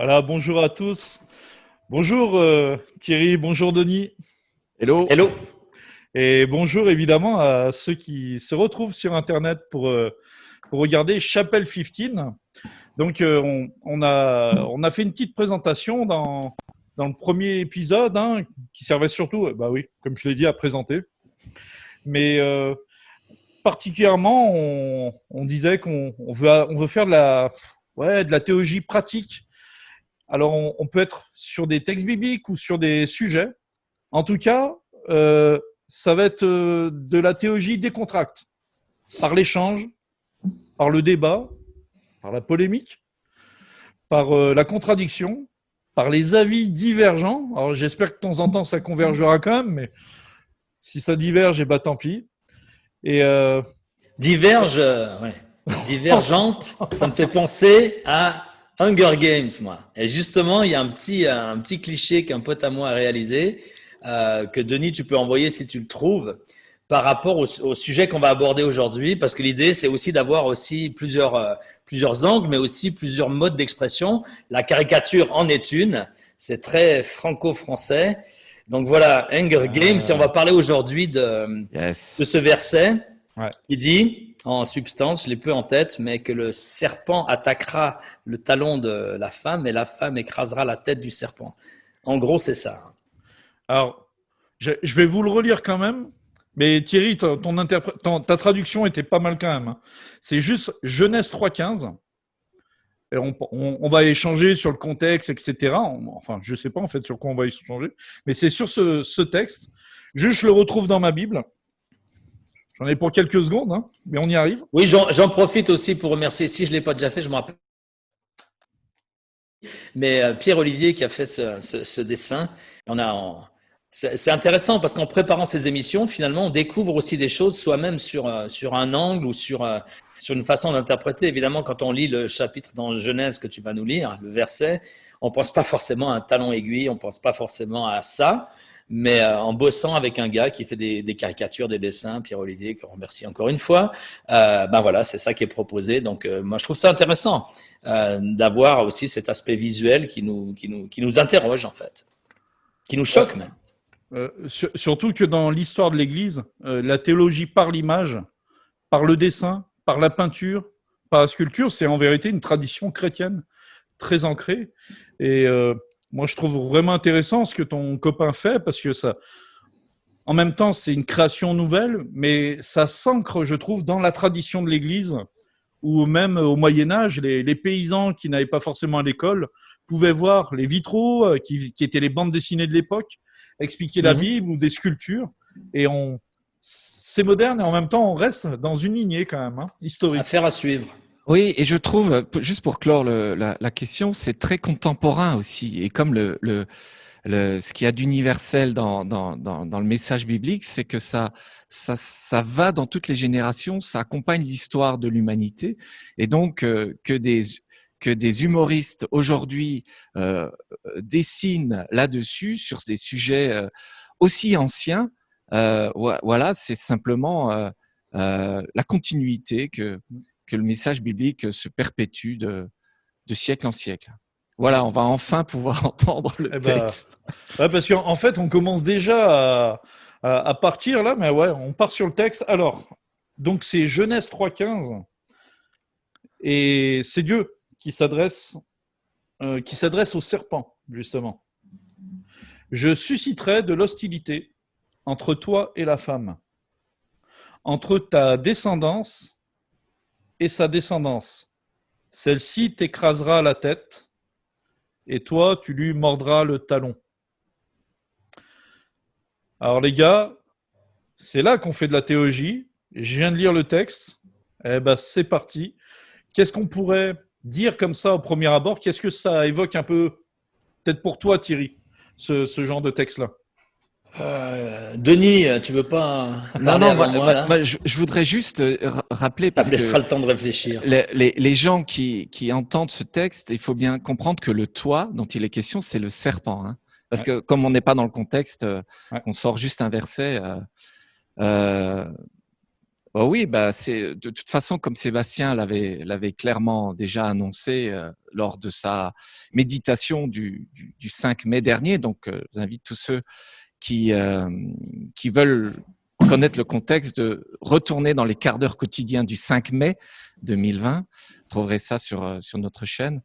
Voilà, bonjour à tous. Bonjour Thierry, bonjour Denis. Hello. Hello. Et bonjour évidemment à ceux qui se retrouvent sur Internet pour regarder Chapelle 15. Donc on a fait une petite présentation dans le premier épisode qui servait surtout, bah oui, comme je l'ai dit, à présenter. Mais particulièrement, on disait on veut faire de la théologie pratique. Alors, on peut être sur des textes bibliques ou sur des sujets. En tout cas, ça va être de la théologie décontracte, par l'échange, par le débat, par la polémique, par la contradiction, par les avis divergents. Alors, j'espère que de temps en temps, ça convergera quand même, mais si ça diverge, eh ben, tant pis. Et Diverge, ouais. Divergente, ça me fait penser à Hunger Games, moi. Et justement, il y a un petit cliché qu'un pote à moi a réalisé, que Denis, tu peux envoyer si tu le trouves, par rapport au sujet qu'on va aborder aujourd'hui, parce que l'idée, c'est aussi d'avoir aussi plusieurs angles, mais aussi plusieurs modes d'expression. La caricature en est une, c'est très franco-français. Donc voilà, Hunger Games, et on va parler aujourd'hui de ce verset ouais. qui dit, en substance, je l'ai peu en tête, mais que le serpent attaquera le talon de la femme et la femme écrasera la tête du serpent. En gros, c'est ça. Alors, je vais vous le relire quand même. Mais Thierry, ta traduction était pas mal quand même. C'est juste Genèse 3,15. Et on va échanger sur le contexte, etc. Enfin, je ne sais pas en fait sur quoi on va échanger. Mais c'est sur ce texte. Juste, je le retrouve dans ma Bible. J'en ai pour quelques secondes, mais on y arrive. Oui, j'en profite aussi pour remercier, si je ne l'ai pas déjà fait, je me rappelle. Mais Pierre-Olivier qui a fait ce dessin, c'est intéressant parce qu'en préparant ces émissions, finalement, on découvre aussi des choses soi-même sur un angle ou sur une façon d'interpréter. Évidemment, quand on lit le chapitre dans Genèse que tu vas nous lire, le verset, on pense pas forcément à un talon aiguille, on pense pas forcément à ça. Mais en bossant avec un gars qui fait des caricatures, des dessins, Pierre-Olivier, qu'on remercie encore une fois, ben voilà, c'est ça qui est proposé. Donc moi, je trouve ça intéressant d'avoir aussi cet aspect visuel qui nous interroge en fait, qui nous choque même. Surtout que dans l'histoire de l'Église, la théologie par l'image, par le dessin, par la peinture, par la sculpture, c'est en vérité une tradition chrétienne très ancrée. Et moi, je trouve vraiment intéressant ce que ton copain fait parce que ça, en même temps, c'est une création nouvelle, mais ça s'ancre, je trouve, dans la tradition de l'Église, où même au Moyen-Âge, les paysans qui n'avaient pas forcément à l'école pouvaient voir les vitraux, qui étaient les bandes dessinées de l'époque, expliquer la Bible ou des sculptures. Et c'est moderne et en même temps, on reste dans une lignée quand même, historique. Affaire à suivre. Oui, et je trouve, juste pour clore la question, c'est très contemporain aussi. Et comme ce qu'il y a d'universel dans le message biblique, c'est que ça va dans toutes les générations, ça accompagne l'histoire de l'humanité. Et donc, que des humoristes aujourd'hui dessinent là-dessus, sur des sujets aussi anciens, voilà, c'est simplement la continuité que le message biblique se perpétue de siècle en siècle. Voilà, on va enfin pouvoir entendre le texte. Ouais, parce qu'en fait, on commence déjà à partir là, mais ouais, on part sur le texte. Alors, donc c'est Genèse 3,15 et c'est Dieu qui s'adresse au serpent, justement. Je susciterai de l'hostilité entre toi et la femme, entre ta descendance et sa descendance. Celle-ci t'écrasera la tête et toi, tu lui mordras le talon. Alors les gars, c'est là qu'on fait de la théologie. Je viens de lire le texte. Eh ben, c'est parti. Qu'est-ce qu'on pourrait dire comme ça au premier abord? Qu'est-ce que ça évoque un peu, peut-être pour toi Thierry, ce genre de texte-là? Denis, tu veux pas parler avant moi là? Je voudrais juste rappeler, Ça parce me laissera que le temps de réfléchir. les gens qui entendent ce texte, il faut bien comprendre que le toi dont il est question, c'est le serpent. Parce que comme on n'est pas dans le contexte, qu'on sort juste un verset, Oh oui, c'est de toute façon comme Sébastien l'avait clairement déjà annoncé lors de sa méditation du 5 mai dernier. Donc, j'invite tous ceux qui veulent connaître le contexte de retourner dans les quarts d'heure quotidiens du 5 mai 2020. Vous trouverez ça sur notre chaîne.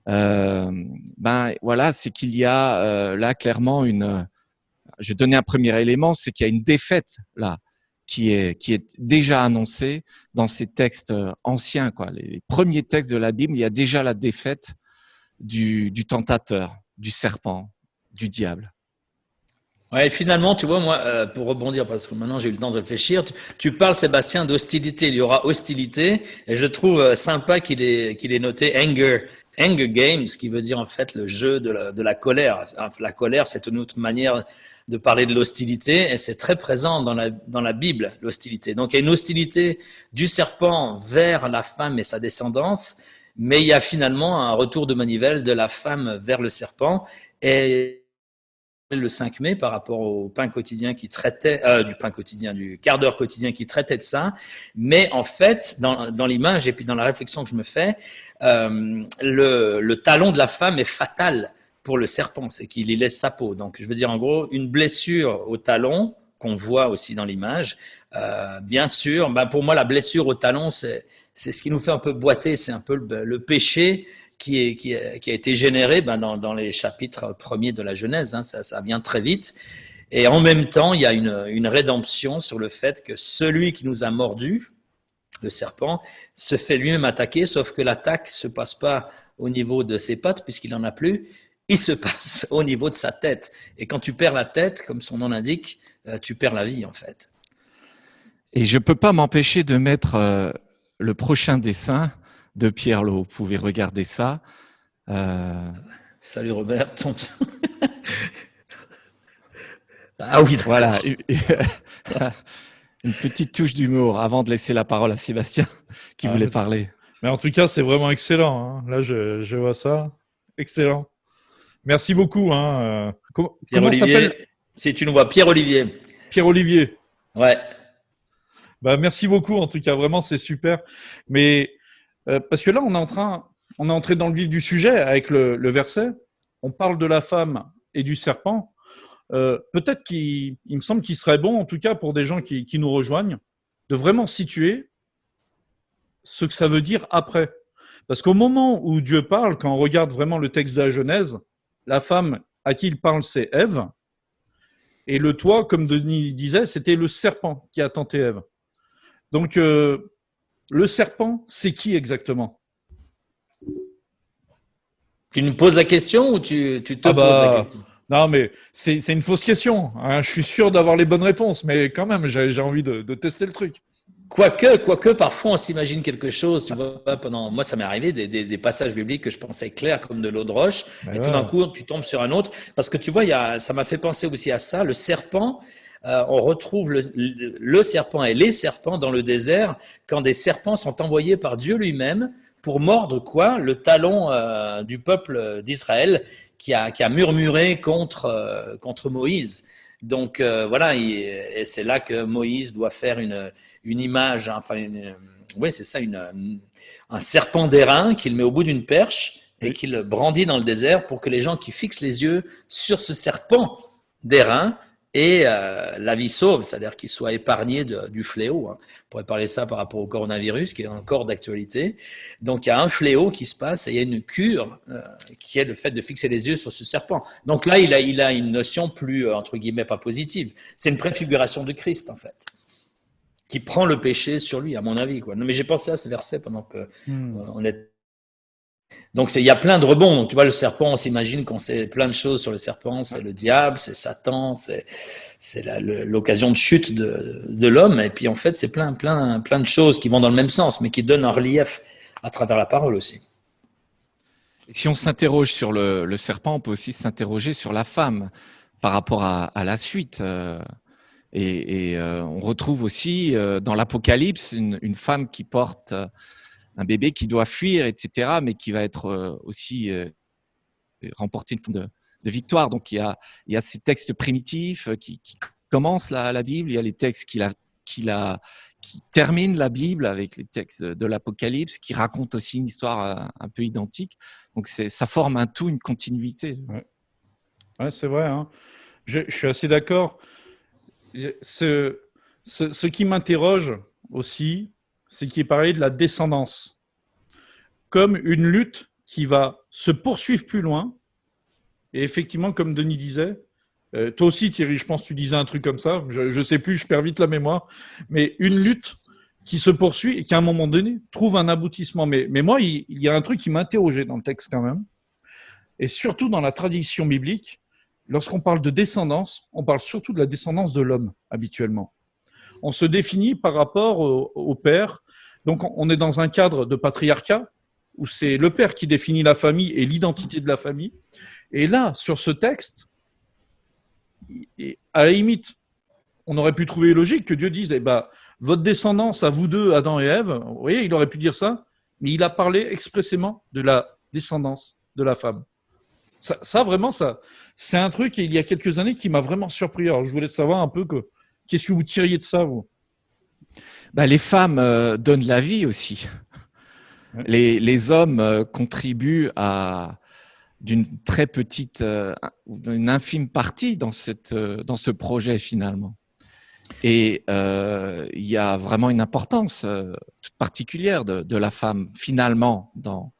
Voilà, c'est qu'il y a là clairement je vais donner un premier élément, c'est qu'il y a une défaite là qui est déjà annoncée dans ces textes anciens, quoi. Les premiers textes de la Bible, il y a déjà la défaite du tentateur, du serpent, du diable. Ouais, finalement, tu vois, moi, pour rebondir, parce que maintenant j'ai eu le temps de réfléchir, tu parles, Sébastien, d'hostilité. Il y aura hostilité, et je trouve sympa qu'il ait noté Anger Games, qui veut dire en fait le jeu de la colère. La colère, c'est une autre manière de parler de l'hostilité, et c'est très présent dans la Bible, l'hostilité. Donc il y a une hostilité du serpent vers la femme et sa descendance, mais il y a finalement un retour de manivelle de la femme vers le serpent, et le 5 mai par rapport au pain quotidien qui traitait du quart d'heure quotidien qui traitait de ça, mais en fait dans l'image et puis dans la réflexion que je me fais, le talon de la femme est fatal pour le serpent, c'est qu'il y laisse sa peau. Donc je veux dire en gros une blessure au talon qu'on voit aussi dans l'image. Bien sûr, pour moi la blessure au talon c'est ce qui nous fait un peu boiter, c'est un peu le péché qui a été généré dans les chapitres premiers de la Genèse. Hein, ça vient très vite. Et en même temps, il y a une rédemption sur le fait que celui qui nous a mordu, le serpent, se fait lui-même attaquer, sauf que l'attaque se passe pas au niveau de ses pattes, puisqu'il en a plus, il se passe au niveau de sa tête. Et quand tu perds la tête, comme son nom l'indique, tu perds la vie, en fait. Et je peux pas m'empêcher de mettre le prochain dessin de Pierre Lot. Vous pouvez regarder ça. Salut Robert. Ah oui, d'accord. Voilà, une petite touche d'humour avant de laisser la parole à Sébastien qui voulait parler. Mais en tout cas, c'est vraiment excellent. Hein. Là, je vois ça. Excellent. Merci beaucoup. Hein. Comment s'appelle? Si tu nous vois, Pierre-Olivier. Pierre-Olivier. Ouais. Merci beaucoup. En tout cas, vraiment, c'est super. Mais parce que là, on est entré dans le vif du sujet avec le verset. On parle de la femme et du serpent. Peut-être il me semble qu'il serait bon, en tout cas pour des gens qui nous rejoignent, de vraiment situer ce que ça veut dire après. Parce qu'au moment où Dieu parle, quand on regarde vraiment le texte de la Genèse, la femme à qui il parle, c'est Ève. Et le toit, comme Denis disait, c'était le serpent qui a tenté Ève. Donc, le serpent, c'est qui exactement? Tu nous poses la question ou tu te poses la question? Non, mais c'est une fausse question. Hein. Je suis sûr d'avoir les bonnes réponses, mais quand même, j'ai envie de tester le truc. Quoique, parfois on s'imagine quelque chose, tu vois, moi ça m'est arrivé des passages bibliques que je pensais clairs comme de l'eau de roche, et tout d'un coup tu tombes sur un autre, parce que tu vois, ça m'a fait penser aussi à ça, le serpent, on retrouve le serpent et les serpents dans le désert, quand des serpents sont envoyés par Dieu lui-même pour mordre quoi? Le talon du peuple d'Israël qui a murmuré contre Moïse. Donc voilà, et c'est là que Moïse doit faire une image, enfin, oui, c'est ça, un serpent d'airain qu'il met au bout d'une perche et qu'il brandit dans le désert pour que les gens qui fixent les yeux sur ce serpent d'airain aient la vie sauve, c'est-à-dire qu'ils soient épargnés du fléau. Hein. On pourrait parler ça par rapport au coronavirus, qui est encore d'actualité. Donc, il y a un fléau qui se passe et il y a une cure qui est le fait de fixer les yeux sur ce serpent. Donc là, il a une notion plus, entre guillemets, pas positive. C'est une préfiguration de Christ, en fait, qui prend le péché sur lui, à mon avis. Quoi. Non, mais j'ai pensé à ce verset pendant que on est. Donc il y a plein de rebonds. Donc, tu vois, le serpent, on s'imagine qu'on sait plein de choses sur le serpent. C'est le diable, c'est Satan, c'est l'occasion de chute de l'homme. Et puis en fait, c'est plein de choses qui vont dans le même sens, mais qui donnent un relief à travers la parole aussi. Et si on s'interroge sur le serpent, on peut aussi s'interroger sur la femme par rapport à la suite. On retrouve aussi dans l'Apocalypse une femme qui porte un bébé qui doit fuir, etc., mais qui va être aussi remporter une forme de victoire. Donc il y a ces textes primitifs qui commencent la Bible, il y a les textes qu'il qui termine la Bible avec les textes de l'Apocalypse, qui racontent aussi une histoire un peu identique. Donc ça forme un tout, une continuité. Ouais, c'est vrai. Hein. Je suis assez d'accord. Ce qui m'interroge aussi, c'est qu'il est parlé de la descendance comme une lutte qui va se poursuivre plus loin. Et effectivement, comme Denis disait, toi aussi Thierry, je pense que tu disais un truc comme ça, je sais plus, je perds vite la mémoire, mais une lutte qui se poursuit et qui à un moment donné trouve un aboutissement. Mais moi, il y a un truc qui m'a interrogé dans le texte quand même, et surtout dans la tradition biblique, lorsqu'on parle de descendance, on parle surtout de la descendance de l'homme habituellement. On se définit par rapport au père, donc on est dans un cadre de patriarcat, où c'est le père qui définit la famille et l'identité de la famille. Et là, sur ce texte, à la limite, on aurait pu trouver logique que Dieu dise votre descendance à vous deux, Adam et Ève, vous voyez, il aurait pu dire ça, mais il a parlé expressément de la descendance de la femme. Ça vraiment, c'est un truc, il y a quelques années, qui m'a vraiment surpris. Alors, je voulais savoir un peu qu'est-ce que vous tiriez de ça, vous ? Les femmes donnent la vie aussi. Ouais. Les hommes contribuent d'une très petite, d'une infime partie dans ce projet finalement. Et il y a vraiment une importance toute particulière de la femme finalement dans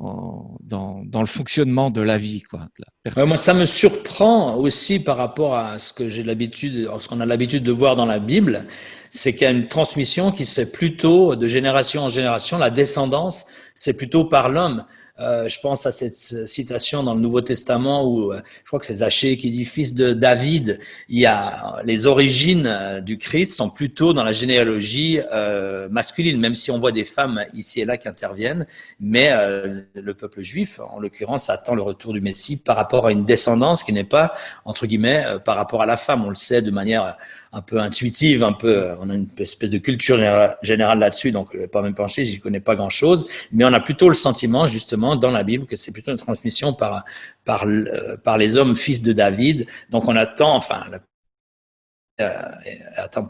le fonctionnement de la vie, quoi. Moi, ça me surprend aussi par rapport à ce qu'on a l'habitude de voir dans la Bible, c'est qu'il y a une transmission qui se fait plutôt de génération en génération. La descendance, c'est plutôt par l'homme. Je pense à cette citation dans le Nouveau Testament où je crois que c'est Zachée qui dit fils de David. Il y a les origines du Christ sont plutôt dans la généalogie masculine, même si on voit des femmes ici et là qui interviennent. Mais le peuple juif, en l'occurrence, attend le retour du Messie par rapport à une descendance qui n'est pas entre guillemets par rapport à la femme. On le sait de manière un peu intuitive, on a une espèce de culture générale là-dessus, donc je vais pas même pencher, j'y connais pas grand-chose, mais on a plutôt le sentiment justement dans la Bible que c'est plutôt une transmission par les hommes fils de David. Donc on attend,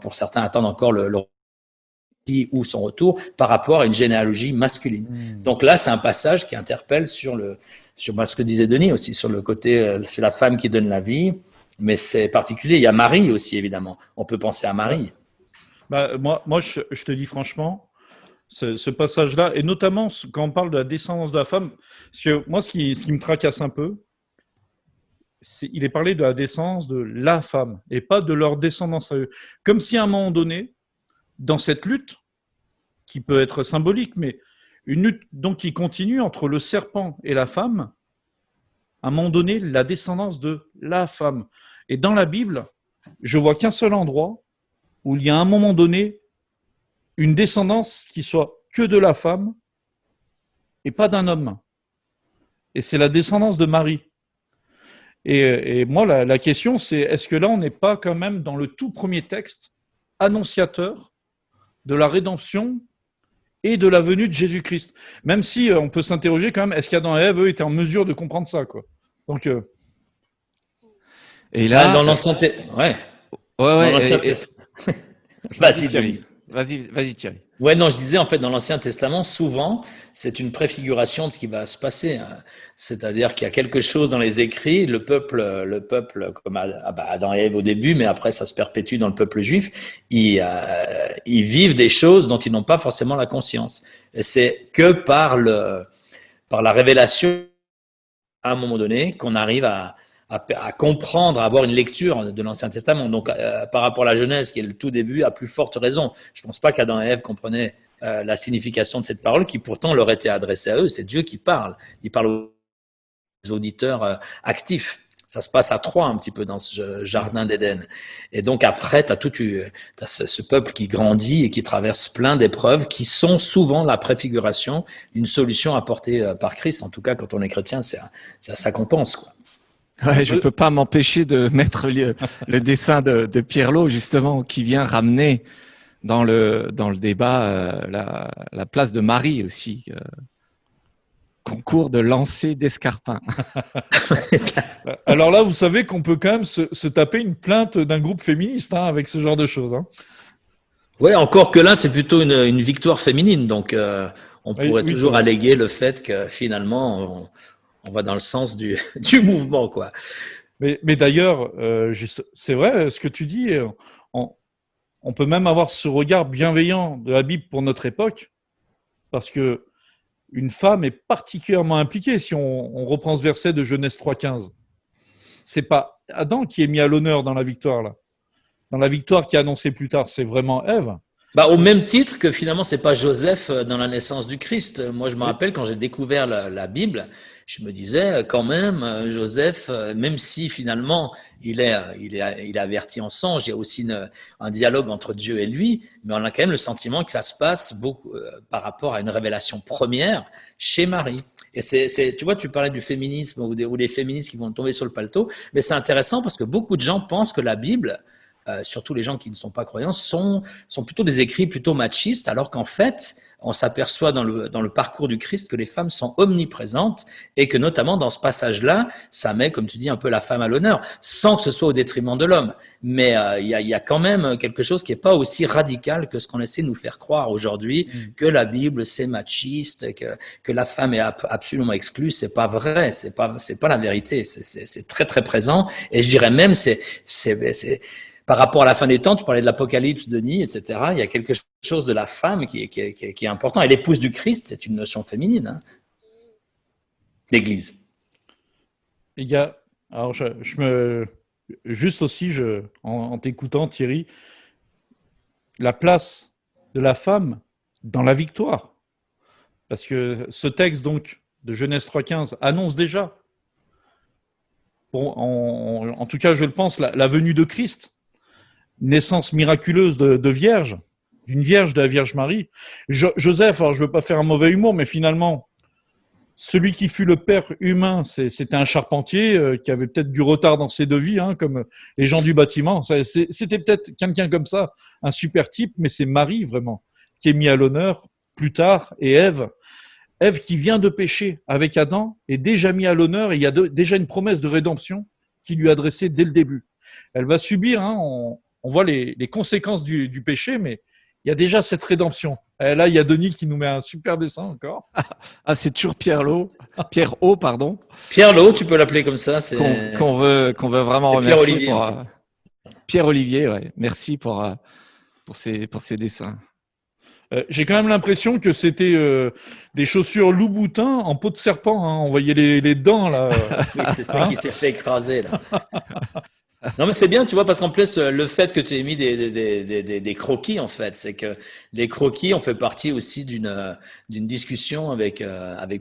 pour certains attendent encore le ou son retour par rapport à une généalogie masculine. Donc là, c'est un passage qui interpelle sur ce que disait Denis aussi, sur le côté, c'est la femme qui donne la vie. Mais c'est particulier. Il y a Marie aussi, évidemment. On peut penser à Marie. Moi, je te dis franchement, ce passage-là, et notamment quand on parle de la descendance de la femme, parce que moi, ce qui me tracasse un peu, il est parlé de la descendance de la femme, et pas de leur descendance à eux. Comme si à un moment donné, dans cette lutte, qui peut être symbolique, mais une lutte donc qui continue entre le serpent et la femme, à un moment donné, la descendance de la femme. Et dans la Bible, je vois qu'un seul endroit où il y a à un moment donné une descendance qui soit que de la femme et pas d'un homme. Et c'est la descendance de Marie. Et moi, la question, c'est est-ce que là, on n'est pas quand même dans le tout premier texte annonciateur de la rédemption et de la venue de Jésus-Christ. Même si on peut s'interroger quand même, est-ce qu'Adam et Ève, eux, étaient en mesure de comprendre ça, quoi. Donc, et là, dans l'Ancien Testament, Vas-y Thierry. Vas-y Thierry. Ouais, non, je disais en fait dans l'Ancien Testament, souvent, c'est une préfiguration de ce qui va se passer. C'est-à-dire qu'il y a quelque chose dans les écrits, le peuple comme Adam et Ève au début, mais après ça se perpétue dans le peuple juif, ils vivent des choses dont ils n'ont pas forcément la conscience. Et c'est que par la révélation, à un moment donné, qu'on arrive à comprendre, à avoir une lecture de l'Ancien Testament. Donc, par rapport à la Genèse, qui est le tout début, à plus forte raison. Je ne pense pas qu'Adam et Ève comprenaient la signification de cette parole, qui pourtant leur était adressée à eux. C'est Dieu qui parle. Il parle aux auditeurs actifs. Ça se passe à trois un petit peu dans ce jardin d'Éden. Et donc après, t'as ce peuple qui grandit et qui traverse plein d'épreuves qui sont souvent la préfiguration d'une solution apportée par Christ. En tout cas, quand on est chrétien, c'est à ça qu'on pense, quoi. Ouais, je peux pas m'empêcher de mettre le dessin de Pierlot, justement, qui vient ramener dans le débat la place de Marie aussi. Concours de lancer d'escarpins. Alors là, vous savez qu'on peut quand même se taper une plainte d'un groupe féministe avec ce genre de choses. Ouais, encore que là, c'est plutôt une victoire féminine. Donc, on Oui, pourrait oui, toujours alléguer le fait que finalement, on va dans le sens du mouvement, quoi. mais d'ailleurs, c'est vrai ce que tu dis. On, on peut même avoir ce regard bienveillant de la Bible pour notre époque, parce que une femme est particulièrement impliquée. Si on reprend ce verset de Genèse 3,15, c'est pas Adam qui est mis à l'honneur dans la victoire là. Dans la victoire qui est annoncée plus tard, c'est vraiment Ève. Bah, au même titre que finalement, c'est pas Joseph dans la naissance du Christ. Moi, je me Oui, rappelle quand j'ai découvert la Bible, je me disais quand même, Joseph, même si finalement il est averti en songe, il y a aussi un dialogue entre Dieu et lui, mais on a quand même le sentiment que ça se passe beaucoup par rapport à une révélation première chez Marie. Et tu vois, tu parlais du féminisme ou des féministes qui vont tomber sur le paletot, mais c'est intéressant parce que beaucoup de gens pensent que la Bible surtout les gens qui ne sont pas croyants, sont plutôt des écrits plutôt machistes, alors qu'en fait, on s'aperçoit dans le parcours du Christ que les femmes sont omniprésentes et que notamment dans ce passage-là, ça met, comme tu dis, un peu la femme à l'honneur, sans que ce soit au détriment de l'homme. Mais il y a quand même quelque chose qui n'est pas aussi radical que ce qu'on essaie de nous faire croire aujourd'hui, que la Bible c'est machiste, que la femme est absolument exclue. C'est pas vrai, c'est pas la vérité. C'est très très présent. Et je dirais même c'est par rapport à la fin des temps, tu parlais de l'Apocalypse, Denis, etc. Il y a quelque chose de la femme qui est important. Et l'épouse du Christ, c'est une notion féminine, hein, l'Église. il y a. Alors, juste aussi, en t'écoutant, Thierry, la place de la femme dans la victoire. Parce que ce texte, donc, de Genèse 3,15 annonce déjà, en tout cas, je le pense, la venue de Christ, naissance miraculeuse de vierge, d'une vierge, de la Vierge Marie. Joseph, alors je ne veux pas faire un mauvais humour, mais finalement, celui qui fut le père humain, c'était un charpentier qui avait peut-être du retard dans ses devis, hein, comme les gens du bâtiment. C'était peut-être quelqu'un comme ça, un super type, mais c'est Marie vraiment qui est mis à l'honneur plus tard, et Ève. Ève qui vient de pécher avec Adam est déjà mis à l'honneur, et il y a déjà une promesse de rédemption qui lui est adressée dès le début. Elle va subir, hein, on voit les conséquences du péché, mais il y a déjà cette rédemption. Et là, il y a Denis qui nous met un super dessin encore. Ah, c'est toujours Pierre O, pardon, Pierre Lot, tu peux l'appeler comme ça. qu'on veut vraiment remercier Pierre-Olivier. pour Pierre-Olivier. Ouais. Merci pour ces dessins. J'ai quand même l'impression que c'était des chaussures Louboutin en peau de serpent. Hein. On voyait les dents là. Oui, c'est ça qui s'est fait écraser là. Non, mais c'est bien, tu vois, parce qu'en plus, le fait que tu aies mis des croquis, en fait, c'est que les croquis ont fait partie aussi d'une discussion avec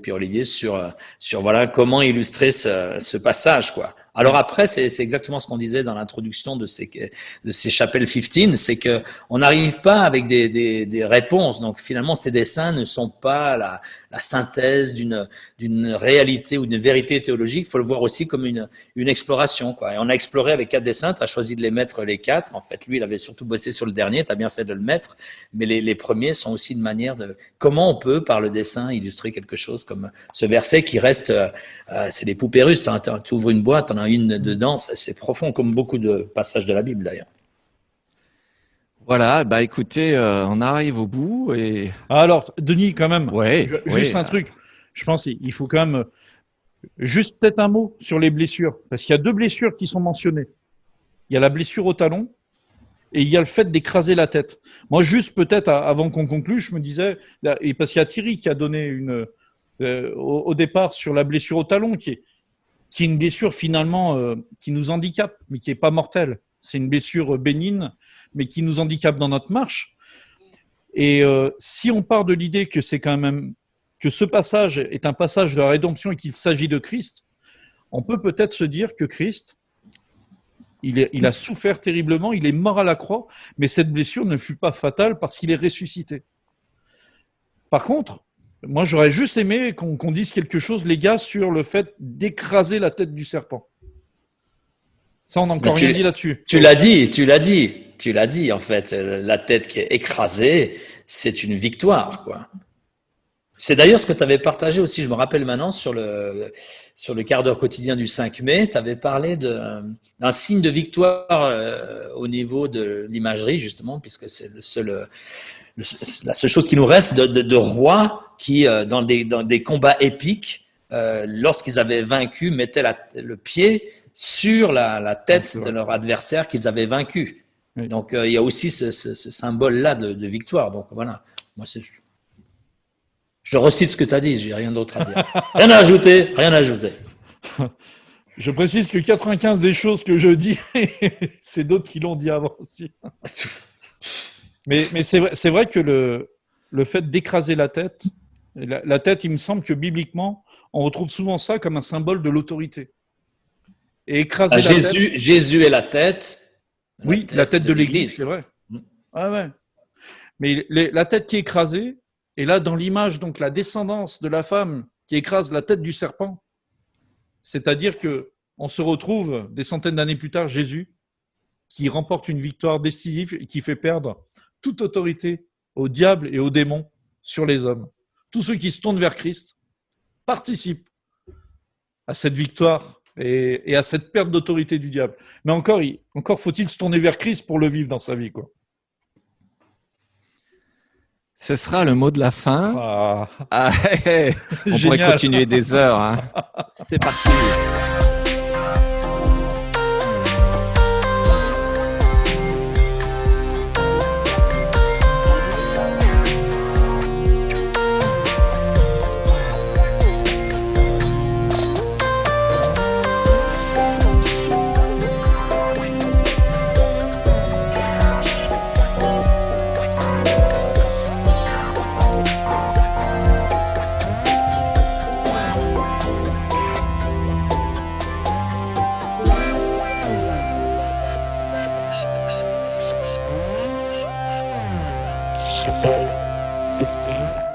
Pierre-Olivier sur voilà comment illustrer ce passage, quoi. Alors après, c'est exactement ce qu'on disait dans l'introduction de ces chapelles 15, c'est que on n'arrive pas avec des réponses. Donc finalement, ces dessins ne sont pas la synthèse d'une réalité ou d'une vérité théologique. Il faut le voir aussi comme une exploration, quoi. Et on a exploré avec 4 dessins. Tu as choisi de les mettre les 4. En fait, lui, il avait surtout bossé sur le dernier. Tu as bien fait de le mettre. Mais les premiers sont aussi une manière de comment on peut, par le dessin, illustrer quelque chose comme ce verset qui reste, c'est des poupées russes. Hein. Tu ouvres une boîte, t'en as une dedans. C'est profond, comme beaucoup de passages de la Bible, d'ailleurs. Voilà, bah écoutez, on arrive au bout et Alors, Denis, quand même, ouais, juste ouais. un truc. Je pense qu'il faut quand même juste peut-être un mot sur les blessures. Parce qu'il y a 2 blessures qui sont mentionnées. Il y a la blessure au talon et il y a le fait d'écraser la tête. Moi, juste peut-être avant qu'on conclue, je me disais, et parce qu'il y a Thierry qui a donné au départ sur la blessure au talon, qui est une blessure finalement qui nous handicape, mais qui n'est pas mortelle. C'est une blessure bénigne, mais qui nous handicape dans notre marche. Et si on part de l'idée que c'est quand même que ce passage est un passage de la rédemption et qu'il s'agit de Christ, on peut peut-être se dire que Christ, il a souffert terriblement, il est mort à la croix, mais cette blessure ne fut pas fatale parce qu'il est ressuscité. Par contre, moi j'aurais juste aimé qu'on dise quelque chose, les gars, sur le fait d'écraser la tête du serpent. Ça, on n'a encore rien dit là-dessus. Tu l'as dit, en fait. La tête qui est écrasée, c'est une victoire, quoi. C'est d'ailleurs ce que tu avais partagé aussi, je me rappelle maintenant, sur le quart d'heure quotidien du 5 mai, tu avais parlé d'un signe de victoire au niveau de l'imagerie, justement, puisque c'est la seule chose qui nous reste de rois qui, dans des combats épiques, lorsqu'ils avaient vaincu, mettaient le pied sur la tête de leur adversaire qu'ils avaient vaincu. Oui. Donc, il y a aussi ce symbole-là de victoire. Donc, voilà. Moi, je recite ce que tu as dit, j'ai rien d'autre à dire. Rien à ajouter, rien à ajouter. Je précise que 95 des choses que je dis, c'est d'autres qui l'ont dit avant aussi. Mais c'est vrai que le fait d'écraser la tête, la tête, il me semble que bibliquement, on retrouve souvent ça comme un symbole de l'autorité. Et écraser Jésus est la tête. Oui, la tête de l'Église, c'est vrai. Ah ouais. Mais la tête qui est écrasée, et là, dans l'image, donc la descendance de la femme qui écrase la tête du serpent, c'est-à-dire qu'on se retrouve des centaines d'années plus tard, Jésus, qui remporte une victoire décisive et qui fait perdre toute autorité au diable et aux démons sur les hommes. Tous ceux qui se tournent vers Christ participent à cette victoire et à cette perte d'autorité du diable. Mais encore faut-il se tourner vers Christ pour le vivre dans sa vie, quoi. Ce sera le mot de la fin. On pourrait continuer des heures. Hein. C'est parti. C'est